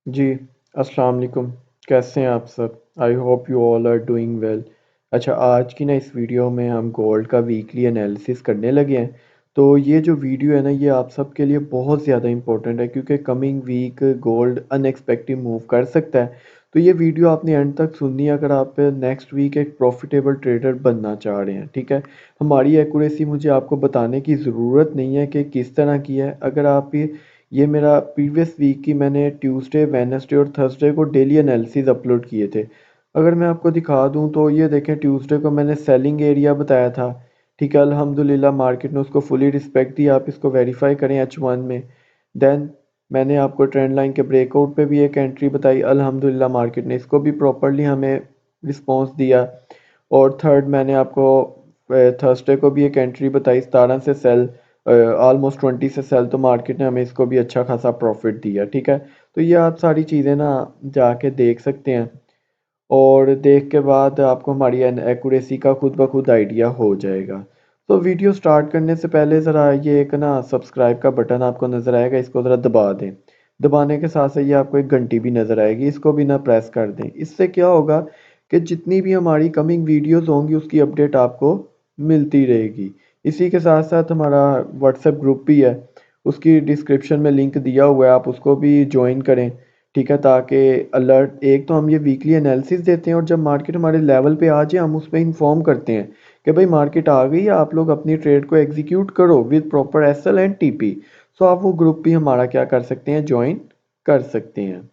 जी, अस्सलाम वालेकुम। कैसे हैं आप सब? I hope you all are doing well. अच्छा, आज की ना इस वीडियो में हम गोल्ड का वीकली एनालिसिस करने लगे हैं। तो ये जो वीडियो है ना, ये आप सब के लिए बहुत ज़्यादा इंपॉर्टेंट है क्योंकि coming week gold unexpected move कर सकता है। तो ये वीडियो आपने एंड तक सुननी है अगर आप नेक्स्ट वीक एक प्रॉफिटेबल ट्रेडर बनना चाह रहे हैं, ठीक है? हमारी एक्यूरेसी मुझे आपको बताने की ज़रूरत नहीं है कि किस तरह की है। अगर आप ये मेरा प्रीवियस वीक की मैंने ट्यूसडे, वेडनेसडे और थर्सडे को डेली एनालिसिस अपलोड किए थे। अगर मैं आपको दिखा दूं तो ये देखें, ट्यूसडे को मैंने सेलिंग एरिया बताया था। ठीक है, अल्हम्दुलिल्लाह मार्केट ने उसको फुली रिस्पेक्ट दी। आप इसको वेरीफाई करें H1 में। देन मैंने आपको ट्रेंड लाइन के ब्रेकआउट पे भी एक एंट्री बताई। अल्हम्दुलिल्लाह मार्केट ने इसको भी प्रॉपरली हमें रिस्पॉन्स दिया। और थर्ड मैंने आपको थर्सडे को भी एक एंट्री बताई 17 से सेल, ऑलमोस्ट 20 से सेल, तो मार्केट ने हमें इसको भी अच्छा खासा प्रॉफिट दिया। ठीक है, तो ये आप सारी चीज़ें ना जाके देख सकते हैं और देख के बाद आपको हमारी एक्यूरेसी का खुद ब खुद आइडिया हो जाएगा। तो वीडियो स्टार्ट करने से पहले ज़रा ये एक ना सब्सक्राइब का बटन आपको नज़र आएगा, इसको ज़रा दबा दें। दबाने के साथ साथ ये आपको एक घंटी भी नज़र आएगी, इसको भी ना प्रेस कर दें। इससे क्या होगा कि जितनी भी हमारी कमिंग वीडियोस होंगी उसकी अपडेट आपको मिलती रहेगी। इसी के साथ साथ हमारा व्हाट्सएप ग्रुप भी है, उसकी डिस्क्रिप्शन में लिंक दिया हुआ है, आप उसको भी ज्वाइन करें। ठीक है, ताकि अलर्ट, एक तो हम ये वीकली एनालिसिस देते हैं और जब मार्केट हमारे लेवल पे आ जाए हम उस पर इंफॉर्म करते हैं कि भाई मार्केट आ गई है, आप लोग अपनी ट्रेड को एग्जीक्यूट करो with proper SL and TP. So आप वो ग्रुप भी हमारा क्या कर सकते हैं, ज्वाइन कर सकते हैं।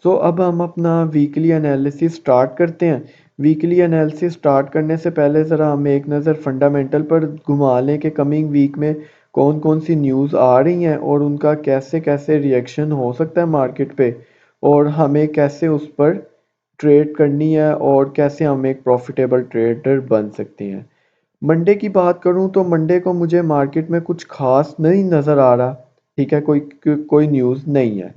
सो अब हम अपना वीकली एनालिसिस स्टार्ट करते हैं। वीकली एनालिसिस स्टार्ट करने से पहले ज़रा हम एक नज़र फंडामेंटल पर घुमा लें कि कमिंग वीक में कौन कौन सी न्यूज़ आ रही हैं और उनका कैसे कैसे रिएक्शन हो सकता है मार्केट पे, और हमें कैसे उस पर ट्रेड करनी है और कैसे हम एक प्रॉफिटेबल ट्रेडर बन सकते हैं। मंडे की बात करूं तो मंडे को मुझे मार्केट में कुछ खास नहीं नज़र आ रहा। ठीक है, कोई न्यूज़ नहीं है।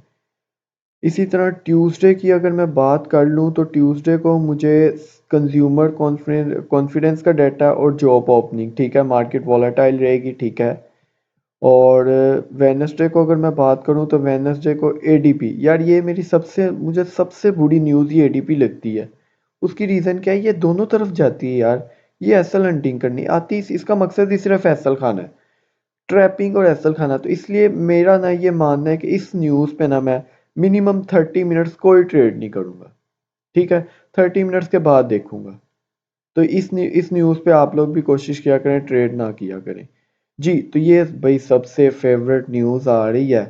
इसी तरह ट्यूसडे की अगर मैं बात कर लूँ तो ट्यूसडे को मुझे कंज्यूमर कॉन्फिडेंस का डाटा और जॉब ओपनिंग, ठीक है, मार्केट वॉलेटाइल रहेगी। ठीक है, और वेडनेसडे को अगर मैं बात करूँ तो वेडनेसडे को एडीपी, यार ये मेरी सबसे मुझे सबसे बुरी न्यूज़ ये एडीपी लगती है। उसकी रीज़न क्या है, ये दोनों तरफ जाती है यार। ये एसल हंटिंग करनी आती, इसका मकसद ही सिर्फ एसल खाना है, ट्रैपिंग और एसल खाना। तो इसलिए मेरा ना ये मानना है कि इस न्यूज़ पे ना मैं मिनिमम 30 मिनट्स कोई ट्रेड नहीं करूँगा। ठीक है, 30 मिनट्स के बाद देखूँगा। तो इस न्यूज़ पे आप लोग भी कोशिश किया करें, ट्रेड ना किया करें। जी, तो ये भाई सबसे फेवरेट न्यूज़ आ रही है।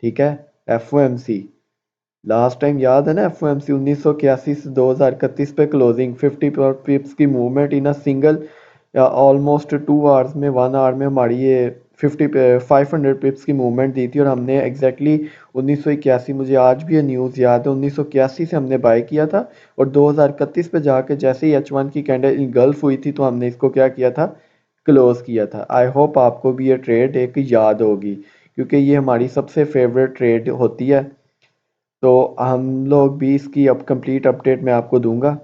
ठीक है, एफओएमसी। लास्ट टाइम याद है ना, एफओएमसी 1981 से 2031 पे क्लोजिंग 50 पिप्स की movement in a single, almost 2 hours में, 1 आवर में हमारी ये 500 पिप्स की मूवमेंट दी थी और हमने एग्जैक्टली 1981, मुझे आज भी ये न्यूज़ याद है, 1981 से हमने बाय किया था और 2031 पे जाके जैसे ही H1 की कैंडल इनगल्फ हुई थी तो हमने इसको क्या किया था, क्लोज किया था। आई होप आपको भी ये ट्रेड एक याद होगी क्योंकि ये हमारी सबसे फेवरेट ट्रेड होती है। तो हम लोग भी इसकी अब कंप्लीट अपडेट मैं आपको दूंगा।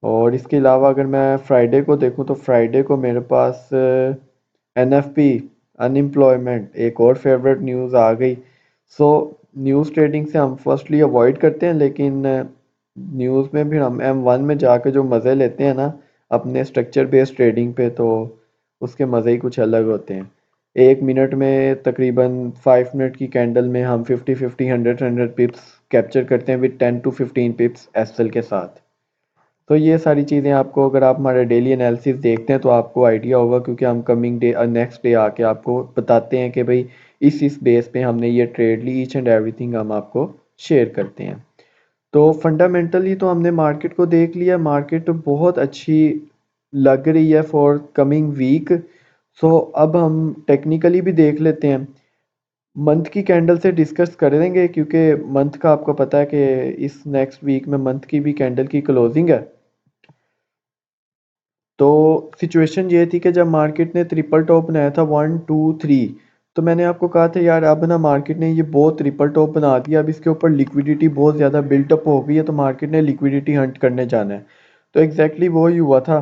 और इसके अलावा अगर मैं फ्राइडे को देखूं तो फ्राइडे को मेरे पास एनएफपी, अनएम्प्लॉयमेंट, एक और फेवरेट न्यूज़ आ गई। सो न्यूज़ ट्रेडिंग से हम फर्स्टली अवॉइड करते हैं, लेकिन न्यूज़ में भी हम M1 में जाके जो मज़े लेते हैं ना अपने स्ट्रक्चर बेस्ड ट्रेडिंग पे, तो उसके मज़े ही कुछ अलग होते हैं। 1 मिनट में तकरीबन 5 मिनट की कैंडल में हम 50 50 100 पिप्स कैप्चर करते हैं विद 10 to 15 पिप्स एसएल के साथ। तो ये सारी चीज़ें आपको, अगर आप हमारे डेली एनालिसिस देखते हैं तो आपको आइडिया होगा क्योंकि हम कमिंग डे नेक्स्ट डे आके आपको बताते हैं कि भाई इस बेस पे हमने ये ट्रेड ली, ईच एंड एवरीथिंग हम आपको शेयर करते हैं। तो फंडामेंटली तो हमने मार्केट को देख लिया, मार्केट बहुत अच्छी लग रही है फॉर कमिंग वीक। सो अब हम टेक्निकली भी देख लेते हैं, मंथ की कैंडल से डिस्कस करेंगे क्योंकि मंथ का आपको पता है कि इस नेक्स्ट वीक में मंथ की भी कैंडल की क्लोजिंग है। तो सिचुएशन ये थी कि जब मार्केट ने ट्रिपल टॉप बनाया था 1 2 3, तो मैंने आपको कहा था यार अब ना मार्केट ने ये बहुत ट्रिपल टॉप बना दिया, अब इसके ऊपर लिक्विडिटी बहुत ज़्यादा बिल्टअप हो गई है तो मार्केट ने लिक्विडिटी हंट करने जाना है। तो एग्जैक्टली वो ही हुआ था,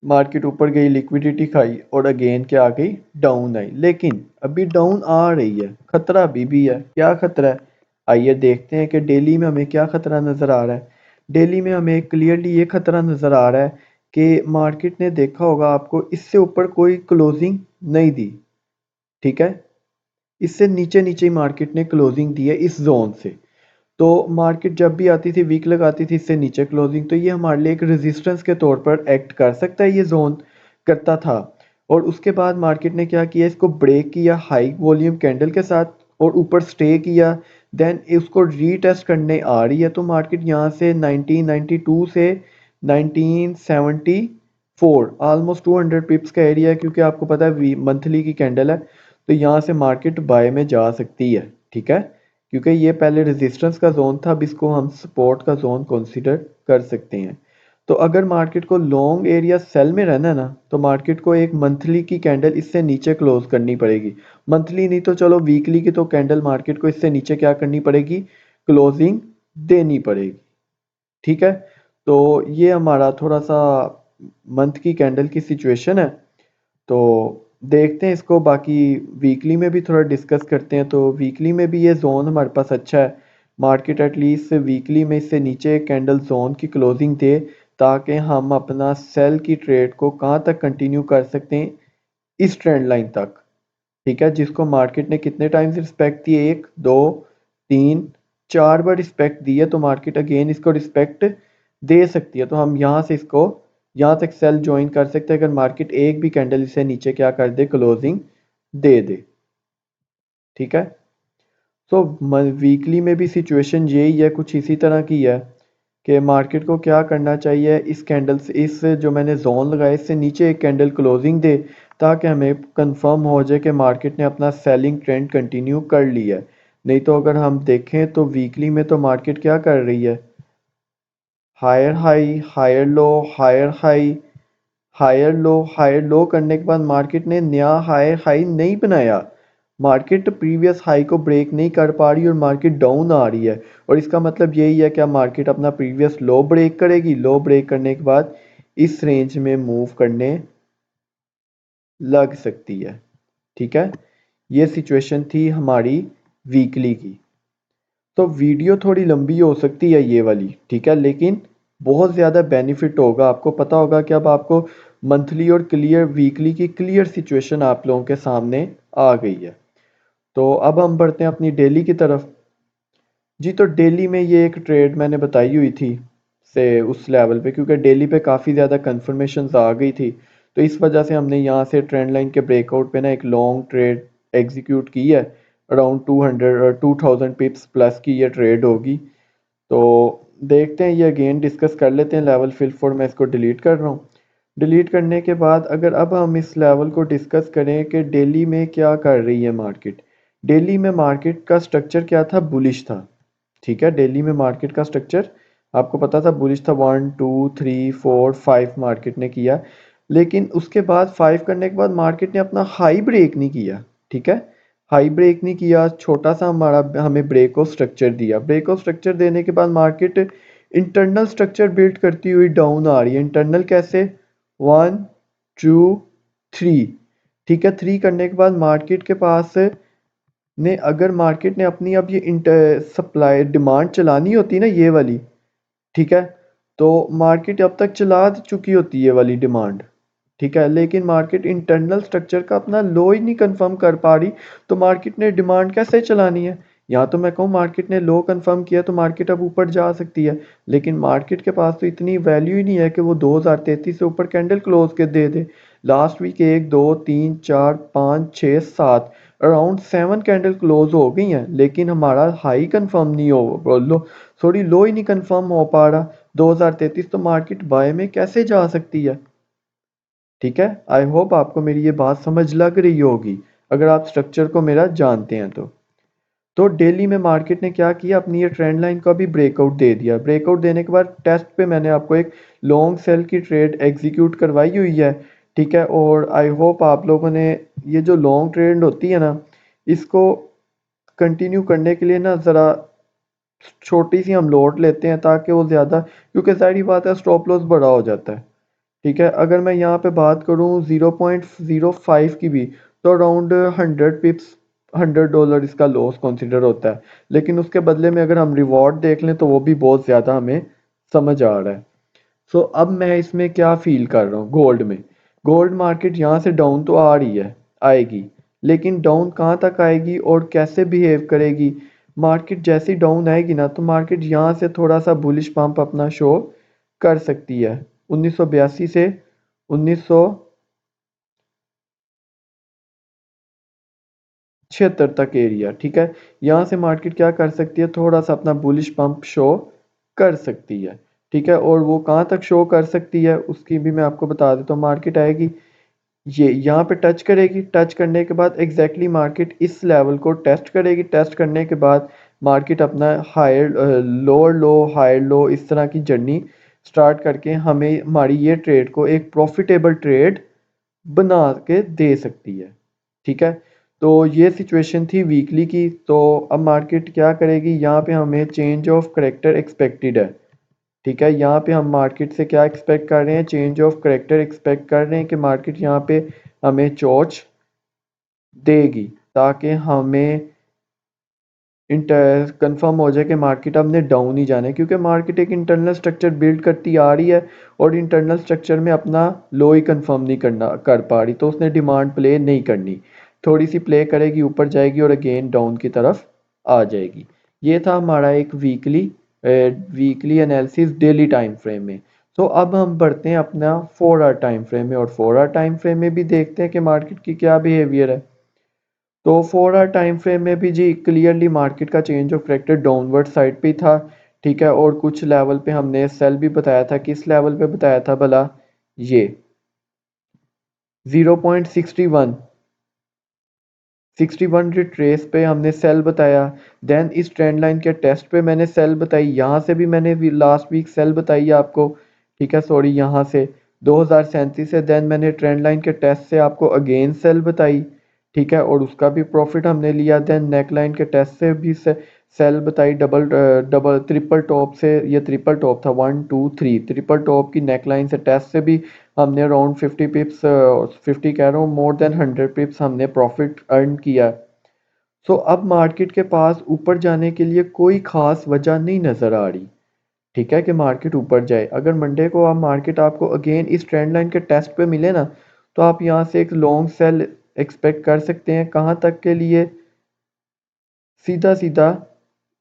मार्केट ऊपर गई, लिक्विडिटी खाई और अगेन क्या आ गई, डाउन आई। लेकिन अभी डाउन आ रही है, खतरा अभी भी है। क्या खतरा है, आइए देखते हैं कि डेली में हमें क्या ख़तरा नज़र आ रहा है। डेली में हमें क्लियरली ये ख़तरा नज़र आ रहा है कि मार्केट ने देखा होगा आपको इससे ऊपर कोई क्लोजिंग नहीं दी, ठीक है? इससे नीचे-नीचे ही मार्केट ने क्लोजिंग दी है इस ज़ोन से। तो मार्केट जब भी आती थी वीक लगाती थी इससे नीचे क्लोजिंग, तो ये हमारे लिए एक रेजिस्टेंस के तौर पर एक्ट कर सकता है, ये जोन करता था। और उसके बाद मार्केट ने क्या किया, इसको ब्रेक किया हाई वॉल्यूम कैंडल के साथ और ऊपर स्टे किया। देन उसको रीटेस्ट करने आ रही है, तो मार्केट यहाँ से 1992 से 1974 ऑलमोस्ट 200 पिप्स का एरिया है, क्योंकि आपको पता है मंथली की कैंडल है, तो यहाँ से मार्केट बाय में जा सकती है, ठीक है? क्योंकि ये पहले रेजिस्टेंस का जोन था, अब इसको हम सपोर्ट का जोन कंसीडर कर सकते हैं। तो अगर मार्केट को लॉन्ग एरिया सेल में रहना है ना, तो मार्केट को एक मंथली की कैंडल इससे नीचे क्लोज करनी पड़ेगी। मंथली नहीं तो चलो वीकली की तो कैंडल मार्केट को इससे नीचे क्या करनी पड़ेगी, क्लोजिंग देनी पड़ेगी, ठीक है? तो ये हमारा थोड़ा सा मंथ की कैंडल की सिचुएशन है। तो देखते हैं इसको, बाकी वीकली में भी थोड़ा डिस्कस करते हैं। तो वीकली में भी ये जोन हमारे पास अच्छा है, मार्केट एटलीस्ट वीकली में इससे नीचे कैंडल जोन की क्लोजिंग दे, ताकि हम अपना सेल की ट्रेड को कहाँ तक कंटिन्यू कर सकते हैं, इस ट्रेंड लाइन तक, ठीक है? जिसको मार्केट ने कितने टाइम से रिस्पेक्ट दी है, 1 2 3 4 बार रिस्पेक्ट दी है, तो मार्केट अगेन इसको रिस्पेक्ट दे सकती है। तो हम यहाँ से इसको यहाँ तक सेल ज्वाइन कर सकते हैं, अगर मार्केट एक भी कैंडल इससे नीचे क्या कर दे, क्लोजिंग दे दे, ठीक है? तो वीकली में भी सिचुएशन यही है, कुछ इसी तरह की है कि मार्केट को क्या करना चाहिए, इस कैंडल से, इस जो मैंने जोन लगाया इससे नीचे एक कैंडल क्लोजिंग दे, ताकि हमें कंफर्म हो जाए कि मार्केट ने अपना सेलिंग ट्रेंड कंटिन्यू कर लिया है। नहीं तो अगर हम देखें तो वीकली में तो मार्केट क्या कर रही है, higher high, higher low, higher high, higher low करने के बाद मार्केट ने नया हायर हाई नहीं बनाया। मार्केट प्रीवियस हाई को ब्रेक नहीं कर पा रही और मार्केट डाउन आ रही है, और इसका मतलब यही है कि मार्केट अपना प्रीवियस लो ब्रेक करेगी, लो ब्रेक करने के बाद इस रेंज में मूव करने लग सकती है, ठीक है? ये सिचुएशन थी हमारी वीकली की। तो वीडियो थोड़ी लंबी हो सकती है ये वाली, ठीक है? लेकिन बहुत ज़्यादा बेनिफिट होगा, आपको पता होगा कि अब आपको मंथली और क्लियर वीकली की क्लियर सिचुएशन आप लोगों के सामने आ गई है। तो अब हम बढ़ते हैं अपनी डेली की तरफ। जी, तो डेली में ये एक ट्रेड मैंने बताई हुई थी से उस लेवल पे, क्योंकि डेली पे काफ़ी ज़्यादा कन्फर्मेशंस आ गई थी, तो इस वजह से हमने यहाँ से ट्रेंड लाइन के ब्रेकआउट पे ना एक लॉन्ग ट्रेड एग्जीक्यूट की है। अराउंड 200 और 2000 पिप्स प्लस की ये ट्रेड होगी। तो देखते हैं, ये अगेन डिस्कस कर लेते हैं लेवल फिल फोर। मैं इसको डिलीट कर रहा हूँ। डिलीट करने के बाद अगर अब हम इस लेवल को डिस्कस करें कि डेली में क्या कर रही है मार्केट। डेली में मार्केट का स्ट्रक्चर क्या था, बुलिश था, ठीक है? डेली में मार्केट का स्ट्रक्चर आपको पता था, बुलिश था। 1 2 3 4 5 मार्केट ने किया, लेकिन उसके बाद 5 करने के बाद मार्केट ने अपना हाई ब्रेक नहीं किया, ठीक है? हाई ब्रेक नहीं किया, छोटा सा हमारा हमें ब्रेक ऑफ स्ट्रक्चर दिया। ब्रेक ऑफ स्ट्रक्चर देने के बाद मार्केट इंटरनल स्ट्रक्चर बिल्ड करती हुई डाउन आ रही है। इंटरनल कैसे, 1 2 3, ठीक है? 3 करने के बाद मार्केट के पास ने, अगर मार्केट ने अपनी अब ये सप्लाई डिमांड चलानी होती ना ये वाली, ठीक है? तो मार्केट अब तक चला चुकी होती है ये वाली डिमांड, ठीक है? लेकिन मार्केट इंटरनल स्ट्रक्चर का अपना लो ही नहीं कंफर्म कर पा रही, तो मार्केट ने डिमांड कैसे चलानी है? या तो मैं कहूँ मार्केट ने लो कंफर्म किया तो मार्केट अब ऊपर जा सकती है, लेकिन मार्केट के पास तो इतनी वैल्यू ही नहीं है कि वो 2033 से ऊपर कैंडल क्लोज के दे दे। Last week 1 2 3 4 5 6 7 around 7 candle close हो गई हैं, लेकिन हमारा हाई कंफर्म नहीं हो, लो सॉरी लो ही नहीं कंफर्म हो पा रहा 2033, तो मार्केट बाय में कैसे जा सकती है, ठीक है? आई होप आपको मेरी ये बात समझ लग रही होगी, अगर आप स्ट्रक्चर को मेरा जानते हैं तो। तो डेली में मार्केट ने क्या किया, अपनी ये ट्रेंड लाइन का भी ब्रेकआउट दे दिया। ब्रेकआउट देने के बाद टेस्ट पे मैंने आपको एक लॉन्ग सेल की ट्रेड एग्जीक्यूट करवाई हुई है, ठीक है? और आई होप आप लोगों ने ये जो लॉन्ग ट्रेड होती है ना, इसको कंटिन्यू करने के लिए ना ज़रा छोटी सी हम लोड लेते हैं, ताकि वो ज़्यादा, क्योंकि ज़ाहिर बात है स्टॉप लॉस बड़ा हो जाता है, ठीक है? अगर मैं यहाँ पे बात करूँ 0.05 की भी, तो अराउंड 100 पिप्स $100 इसका लॉस कंसिडर होता है, लेकिन उसके बदले में अगर हम रिवॉर्ड देख लें तो वो भी बहुत ज़्यादा हमें समझ आ रहा है। सो अब मैं इसमें क्या फील कर रहा हूँ गोल्ड में। गोल्ड मार्केट यहाँ से डाउन तो आ रही है, आएगी, लेकिन डाउन कहाँ तक आएगी और कैसे बिहेव करेगी। मार्केट जैसी डाउन आएगी ना, तो मार्केट यहाँ से थोड़ा सा बुलिश पंप अपना शो कर सकती है 1982 से 1976 तक एरिया। ठीक है, यहाँ से मार्केट क्या कर सकती है, थोड़ा सा अपना बुलिश पंप शो कर सकती है। ठीक है, और वो कहाँ तक शो कर सकती है उसकी भी मैं आपको बता देता हूँ। मार्केट आएगी, ये यहाँ पे टच करेगी, टच करने के बाद एग्जैक्टली मार्केट इस लेवल को टेस्ट करेगी। टेस्ट करने के बाद मार्केट अपना higher lower low higher low इस तरह की जर्नी स्टार्ट करके हमें हमारी ये ट्रेड को एक प्रॉफिटेबल ट्रेड बना के दे सकती है। ठीक है, तो ये सिचुएशन थी वीकली की। तो अब मार्केट क्या करेगी, यहाँ पे हमें चेंज ऑफ करेक्टर एक्सपेक्टेड है। ठीक है, यहाँ पे हम मार्केट से क्या एक्सपेक्ट कर रहे हैं, चेंज ऑफ करेक्टर एक्सपेक्ट कर रहे हैं कि मार्केट यहाँ पे हमें चोच देगी, ताकि हमें इंटर कंफर्म हो जाए कि मार्केट अब ने डाउन ही जाना है, क्योंकि मार्केट एक इंटरनल स्ट्रक्चर बिल्ड करती आ रही है और इंटरनल स्ट्रक्चर में अपना लो ही कंफर्म नहीं करना कर पा रही, तो उसने डिमांड प्ले नहीं करनी, थोड़ी सी प्ले करेगी, ऊपर जाएगी और अगेन डाउन की तरफ आ जाएगी। ये था हमारा एक weekly analysis daily time frame में। तो अब हम बढ़ते हैं अपना 4 आवर टाइम फ्रेम में, और 4 आवर टाइम फ्रेम में भी देखते हैं कि मार्केट की क्या बिहेवियर है। तो 4 आवर टाइम फ्रेम में भी जी क्लियरली मार्केट का change of character downward side पे था। ठीक है, और कुछ लेवल पे हमने सेल भी बताया था, किस लेवल पे बताया था भला, ये 0.61 61 रिट्रेस पे हमने सेल बताया। देन इस ट्रेंड लाइन के टेस्ट पे मैंने सेल बताई, यहाँ से भी मैंने लास्ट वीक सेल बताई है आपको। ठीक है, सॉरी, यहाँ से 2037 से देन मैंने ट्रेंड लाइन के टेस्ट से आपको अगेन सेल बताई। ठीक है, और उसका भी प्रॉफिट हमने लिया। देन नेक लाइन के टेस्ट से भी सेल बताई, डबल डबल ट्रिपल टॉप से, ये ट्रिपल टॉप था 1 2 3, ट्रिपल टॉप की नेक लाइन से टेस्ट से भी हमने अराउंड 50 पिप्स, 50 कह रहा हूँ, मोर देन 100 पिप्स हमने प्रॉफिट अर्न किया। सो अब मार्केट के पास ऊपर जाने के लिए कोई खास वजह नहीं नज़र आ रही। ठीक है, कि मार्केट ऊपर जाए। अगर मंडे को आप मार्केट आपको अगेन इस ट्रेंड लाइन के टेस्ट पे मिले ना, तो आप यहाँ से एक लॉन्ग सेल एक्सपेक्ट कर सकते हैं। कहाँ तक के लिए, सीधा सीधा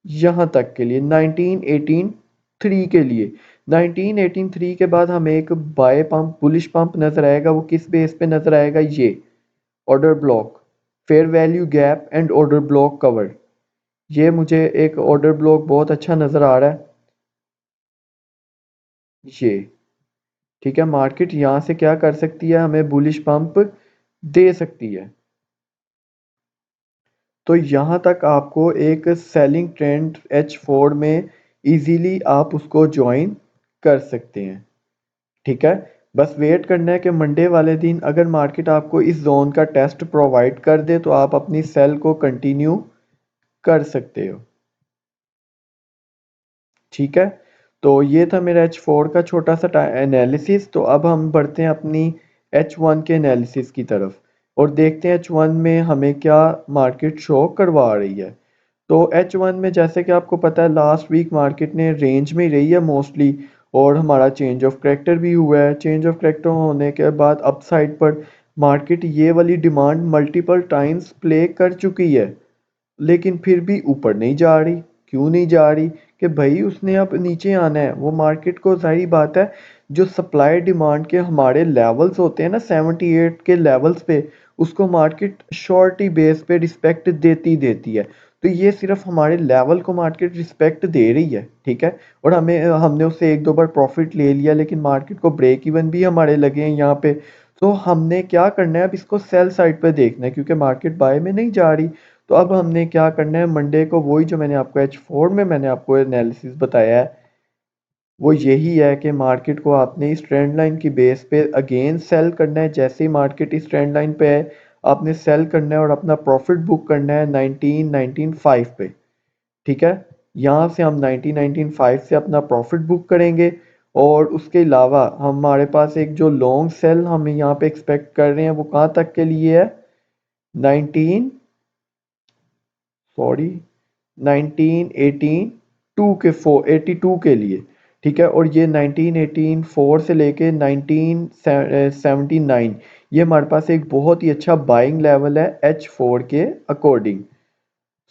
यहाँ तक के लिए 1983 के लिए। 1983 के बाद हमें एक बाय पंप बुलिश पंप नजर आएगा। वो किस बेस पे नजर आएगा, ये order block, fair value gap and order block cover. ये मुझे एक ऑर्डर ब्लॉक बहुत अच्छा नजर आ रहा है, ये। ठीक है, मार्केट यहाँ से क्या कर सकती है, हमें बुलिश पंप दे सकती है। तो यहाँ तक आपको एक सेलिंग ट्रेंड H4 में इजीली आप उसको ज्वाइन कर सकते हैं। ठीक है, बस वेट करना है कि मंडे वाले दिन अगर मार्केट आपको इस जोन का टेस्ट प्रोवाइड कर दे, तो आप अपनी सेल को कंटिन्यू कर सकते हो। ठीक है, तो ये था मेरा H4 का छोटा सा एनालिसिस। तो अब हम बढ़ते हैं अपनी H1 के एनालिसिस की तरफ, और देखते हैं H1 में हमें क्या मार्केट शो करवा रही है। तो H1 में जैसे कि आपको पता है लास्ट वीक मार्केट ने रेंज में ही रही है मोस्टली, और हमारा चेंज ऑफ करेक्टर भी हुआ है। चेंज ऑफ करेक्टर होने के बाद अप साइड पर मार्केट ये वाली डिमांड मल्टीपल टाइम्स प्ले कर चुकी है, लेकिन फिर भी ऊपर नहीं जा रही। क्यों नहीं जा रही, कि भाई उसने अब नीचे आना है। वो मार्केट को, जाहिर बात है, जो सप्लाई डिमांड के हमारे लेवल्स होते हैं ना 78 के लेवल्स पे, उसको मार्केट शॉर्टी बेस पे रिस्पेक्ट देती देती है। तो ये सिर्फ हमारे लेवल को मार्केट रिस्पेक्ट दे रही है। ठीक है, और हमने उससे एक दो बार प्रॉफिट ले लिया, लेकिन मार्केट को ब्रेक इवन भी हमारे लगे हैं यहाँ पे। तो हमने क्या करना है, अब इसको सेल साइड पे देखना है, क्योंकि मार्केट बाय में नहीं जा रही। तो अब हमने क्या करना है, मंडे को वही जो मैंने आपको H4 में मैंने आपको एनालिसिस बताया है, वो यही है कि मार्केट को आपने इस ट्रेंड लाइन की बेस पे अगेन सेल करना है। जैसे ही मार्केट इस ट्रेंड लाइन पे है, आपने सेल करना है और अपना प्रॉफिट बुक करना है 1995 पे। ठीक है, यहाँ से हम 1995 से अपना प्रॉफिट बुक करेंगे। और उसके अलावा हमारे पास एक जो लॉन्ग सेल हम यहाँ पे एक्सपेक्ट कर रहे हैं, वो कहाँ तक के लिए है, 19 सॉरी 1982 के लिए, ठीक है। और ये 1984 से लेके 1979 ये हमारे पास एक बहुत ही अच्छा बाइंग लेवल है H4 के अकॉर्डिंग।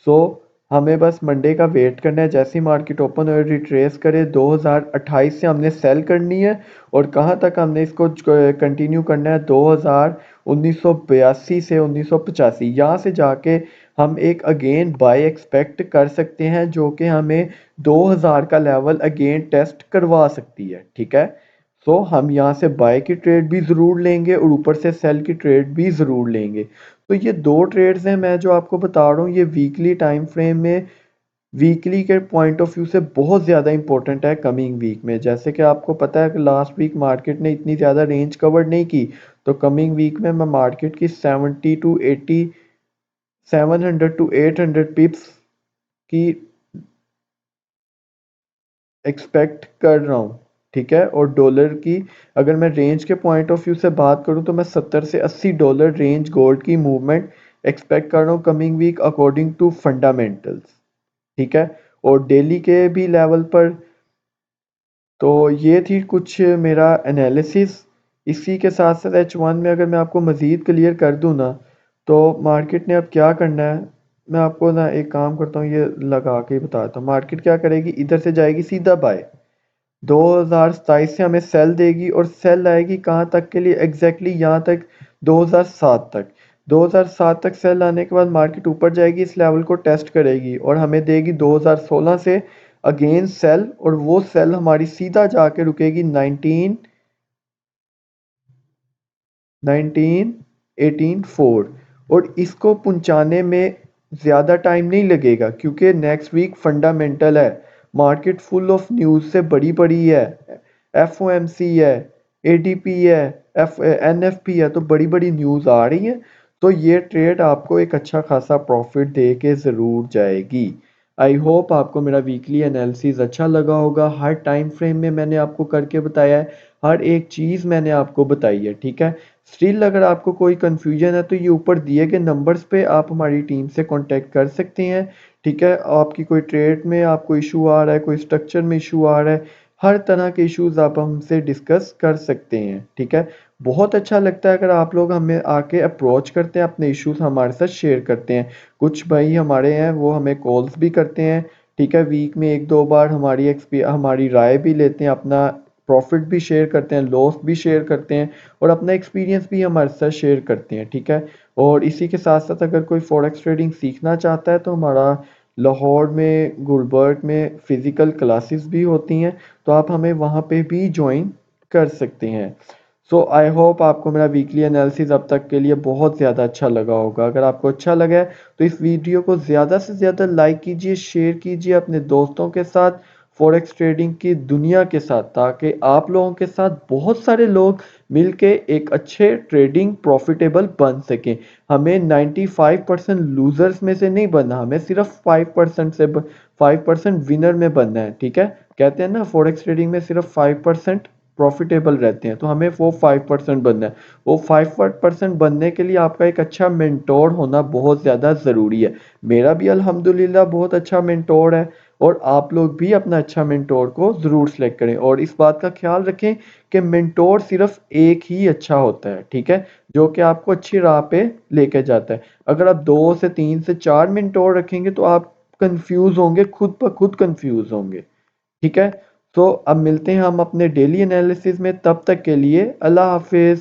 सो हमें बस मंडे का वेट करना है, जैसे ही मार्केट ओपन हो रिट्रेस करे 2028 से हमने सेल करनी है और कहाँ तक हमने इसको कंटिन्यू करना है 1982 से 1985, यहाँ से जाके हम एक अगेन बाय एक्सपेक्ट कर सकते हैं जो कि हमें 2000 का लेवल अगेन टेस्ट करवा सकती है, ठीक है। सो हम यहाँ से बाय की ट्रेड भी ज़रूर लेंगे और ऊपर से सेल की ट्रेड भी ज़रूर लेंगे। तो ये दो ट्रेड्स हैं मैं जो आपको बता रहा हूँ, ये वीकली टाइम फ्रेम में वीकली के पॉइंट ऑफ व्यू से बहुत ज़्यादा इंपॉर्टेंट है कमिंग वीक में। जैसे कि आपको पता है कि लास्ट वीक मार्केट ने इतनी ज़्यादा रेंज कवर नहीं की, तो कमिंग वीक में मैं मार्केट की 70 टू 80 700 टू 800 पिप्स की एक्सपेक्ट कर रहा हूँ, ठीक है। और डॉलर की अगर मैं रेंज के पॉइंट ऑफ व्यू से बात करूँ तो मैं 70 से $80 रेंज गोल्ड की मूवमेंट एक्सपेक्ट कर रहा हूँ coming week according to fundamentals, ठीक है। और डेली के भी लेवल पर। तो ये थी कुछ मेरा एनालिसिस। इसी के साथ साथ H1 में अगर मैं आपको मज़ीद क्लियर कर दूँ ना, तो मार्केट ने अब क्या करना है, मैं आपको ना एक काम करता हूँ, ये लगा के ही बताता हूँ। मार्केट क्या करेगी, इधर से जाएगी सीधा बाय, 2027 से हमें सेल देगी और सेल आएगी कहाँ तक के लिए, एग्जैक्टली यहाँ तक 2007 तक। 2007 तक सेल आने के बाद मार्केट ऊपर जाएगी, इस लेवल को टेस्ट करेगी और हमें देगी 2016 से अगेन सेल, और वो सेल हमारी सीधा जाके रुकेगी 1984। और इसको पहुंचाने में ज़्यादा टाइम नहीं लगेगा क्योंकि नेक्स्ट वीक फंडामेंटल है, मार्केट फुल ऑफ न्यूज़ से बड़ी बड़ी है, FOMC है, ADP है, NFP है, तो बड़ी बड़ी न्यूज़ आ रही हैं। तो ये ट्रेड आपको एक अच्छा खासा प्रॉफिट दे के ज़रूर जाएगी। आई होप आपको मेरा वीकली एनालिसिस अच्छा लगा होगा। हर टाइम फ्रेम में मैंने आपको करके बताया है, हर एक चीज़ मैंने आपको बताई है, ठीक है। स्टिल अगर आपको कोई कन्फ्यूजन है तो ये ऊपर दिए गए नंबर्स पे आप हमारी टीम से कांटेक्ट कर सकते हैं, ठीक है। आपकी कोई ट्रेड में आपको इशू आ रहा है, कोई स्ट्रक्चर में इशू आ रहा है, हर तरह के इश्यूज आप हमसे डिस्कस कर सकते हैं, ठीक है। बहुत अच्छा लगता है अगर आप लोग हमें आके अप्रोच करते हैं, अपने इश्यूज हमारे साथ शेयर करते हैं। कुछ भाई हमारे हैं वो हमें कॉल्स भी करते हैं, ठीक है। वीक में एक दो बार हमारी राय भी लेते हैं, अपना प्रॉफिट भी शेयर करते हैं, लॉस भी शेयर करते हैं और अपना एक्सपीरियंस भी हमारे साथ शेयर करते हैं, ठीक है। और इसी के साथ साथ अगर कोई फॉरेक्स ट्रेडिंग सीखना चाहता है तो हमारा लाहौर में, गुलबर्ग में फ़िज़िकल क्लासेस भी होती हैं, तो आप हमें वहाँ पे भी ज्वाइन कर सकते हैं। सो आई होप आपको मेरा वीकली एनालिसिस अब तक के लिए बहुत ज़्यादा अच्छा लगा होगा। अगर आपको अच्छा लगा है तो इस वीडियो को ज़्यादा से ज़्यादा लाइक कीजिए, शेयर कीजिए अपने दोस्तों के साथ, फॉरेक्स ट्रेडिंग की दुनिया के साथ, ताकि आप लोगों के साथ बहुत सारे लोग मिलके एक अच्छे ट्रेडिंग प्रॉफिटेबल बन सकें। हमें 95% लूजर्स में से नहीं बनना, हमें सिर्फ 5% विनर में बनना है, ठीक है। कहते हैं ना फॉरेक्स ट्रेडिंग में सिर्फ 5% प्रॉफिटेबल रहते हैं, तो हमें वो 5% बनना है। वो 5% बनने के लिए आपका एक अच्छा मेंटोर होना बहुत ज़्यादा ज़रूरी है। मेरा भी अल्हम्दुलिल्लाह बहुत अच्छा मेंटोर है और आप लोग भी अपना अच्छा मेंटोर को ज़रूर सेलेक्ट करें। और इस बात का ख्याल रखें कि मेंटोर सिर्फ एक ही अच्छा होता है, ठीक है, जो कि आपको अच्छी राह पे लेके जाता है। अगर आप 2 से 3 से 4 मेंटोर रखेंगे तो आप कंफ्यूज होंगे, खुद ब खुद कंफ्यूज होंगे, ठीक है। तो अब मिलते हैं हम अपने डेली एनालिसिस में, तब तक के लिए अल्लाह हाफिज़।